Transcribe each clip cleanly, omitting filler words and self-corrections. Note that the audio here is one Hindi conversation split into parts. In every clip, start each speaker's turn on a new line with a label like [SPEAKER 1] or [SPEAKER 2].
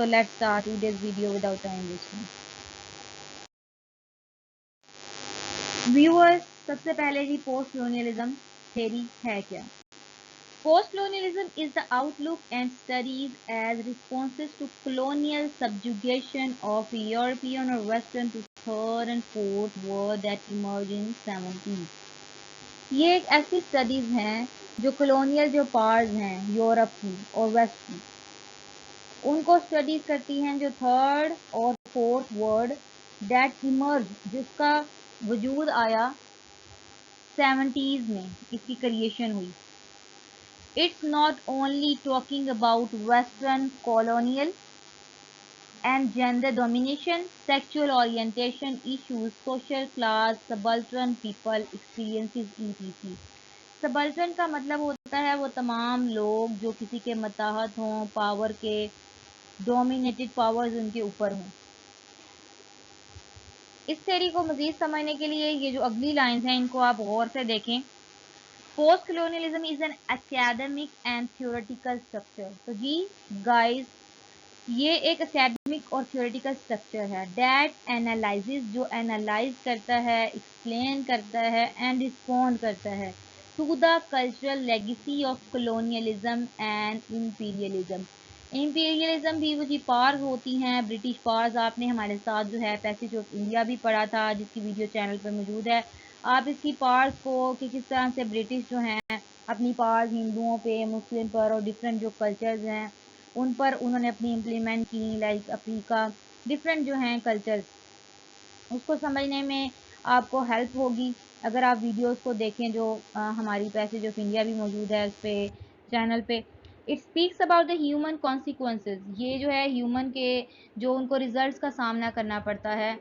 [SPEAKER 1] let's start today's video without time wasting. Viewers, सबसे पहले जी पोस्ट colonialism theory है क्या? Post colonialism is the outlook and studies as responses to colonial subjugation of European or Western to third and fourth world that emerged in 70s. ये एक ऐसी स्टडीज हैं जो कॉलोनियल जो पार्ट्स हैं यूरोप की और वेस्ट की, उनको स्टडीज करती हैं जो थर्ड और फोर्थ वर्ड दैट इमर्ज, जिसका वजूद आया 70s में, इसकी क्रिएशन हुई. It's not only talking about western colonial and gender domination, sexual orientation issues, social class, subaltern people experiences etc. Subaltern का मतलब होता है वो तमाम लोग जो किसी के मताहत हों, पावर के डोमिनेटेड पावर्स उनके ऊपर हों. इस थ्योरी को मजीद समझने के लिए ये जो अगली लाइंस हैं इनको आप गौर से देखें. Post colonialism is an academic and theoretical structure. तो जी गाइस, ये एक एकेडमिक और थ्योरेटिकल स्ट्रक्चर है दैट एनालाइजिस, जो एनालाइज करता है, एक्सप्लेन करता है एंड रिस्पॉन्ड करता है to the cultural legacy of colonialism and imperialism. Imperialism भी वो जी पार्स होती हैं, ब्रिटिश पार्स. आपने हमारे साथ जो है पैसेज ऑफ इंडिया भी पढ़ा था जिसकी वीडियो चैनल पर मौजूद है. आप इसकी पार्स को कि किस तरह से ब्रिटिश जो हैं अपनी पार्स हिंदुओं पे, मुस्लिम पर और डिफरेंट जो कल्चर्स हैं उन पर उन्होंने अपनी इम्प्लीमेंट की, लाइक अफ्रीका, डिफरेंट जो हैं कल्चर्स, उसको समझने में आपको हेल्प होगी अगर आप वीडियोस को देखें जो हमारी पैसेज ऑफ इंडिया भी मौजूद है उस पर चैनल पे. It speaks about the human consequences. ये जो है ह्यूमन के जो उनको रिजल्ट्स का सामना करना पड़ता है,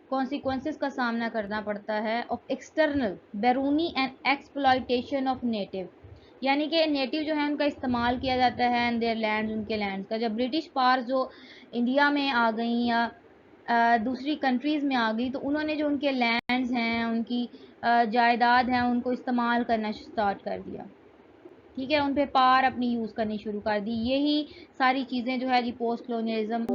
[SPEAKER 1] कॉन्सिक्वेंसेज का सामना करना पड़ता है ऑफ एक्सटर्नल बैरूनी एंड एक्सप्लॉयटेशन ऑफ नेटिव. यानी कि नेटिव जो है उनका इस्तेमाल किया जाता है एंड देयर लैंड, उनके लैंड का. जब ब्रिटिश पावर जो इंडिया में आ गई या दूसरी कंट्रीज़ में आ गई तो उन्होंने जो उनके लैंड्स हैं, उनकी जायदाद हैं, उनको इस्तेमाल करना स्टार्ट कर दिया. ठीक है, उन पे पावर अपनी यूज़ करनी शुरू कर दी. यही सारी चीज़ें जो है जी पोस्ट कॉलोनियलिज्म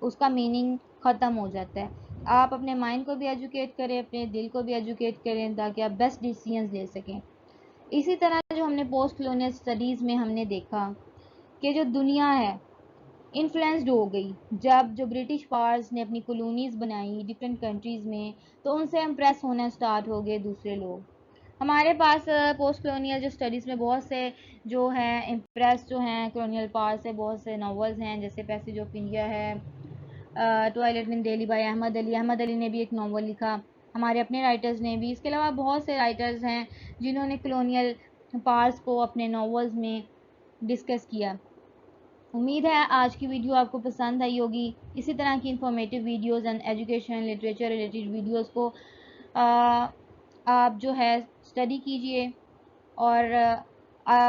[SPEAKER 1] उसका मीनिंग ख़त्म हो जाता है। आप अपने माइंड को भी एजुकेट करें, अपने दिल को भी एजुकेट करें, ताकि आप बेस्ट डिसीजंस ले सकें। इसी तरह जो हमने पोस्ट कॉलोनियल स्टडीज़ में हमने देखा कि जो दुनिया है इन्फ्लुएंस्ड हो गई, जब जो ब्रिटिश पावर्स ने अपनी कॉलोनीज़ बनाई डिफरेंट कंट्रीज़ में, तो उनसे इम्प्रेस होना स्टार्ट हो गए दूसरे लोग। हमारे पास पोस्ट कॉलोनियल जो स्टडीज़ में बहुत से जो हैं इम्प्रेस जो हैं कॉलोनियल पावर से, बहुत से नॉवेल्स हैं, जैसे पैसेज ऑफ इंडिया है, टॉयलेट इन दिल्ली बाय अहमद अली ने भी एक नावल लिखा, हमारे अपने राइटर्स ने भी। इसके अलावा बहुत से राइटर्स हैं जिन्होंने कॉलोनियल पावर्स को अपने नावल्स में डिस्कस किया। उम्मीद है आज की वीडियो आपको पसंद आई होगी। इसी तरह की informative videos and education literature related videos को आप जो है स्टडी कीजिए, और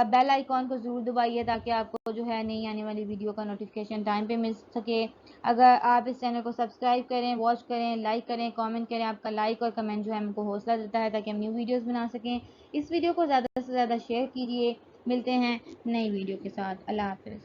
[SPEAKER 1] बेल आइकॉन को ज़रूर दबाइए ताकि आपको जो है नई आने वाली वीडियो का नोटिफिकेशन टाइम पे मिल सके। अगर आप इस चैनल को सब्सक्राइब करें, वॉच करें, लाइक करें, कमेंट करें, आपका लाइक और कमेंट जो है हमको हौसला देता है ताकि हम न्यू वीडियोस बना सकें। इस वीडियो को ज़्यादा से ज़्यादा शेयर कीजिए। मिलते हैं नई वीडियो के साथ। अल्लाह हाफ़िज़।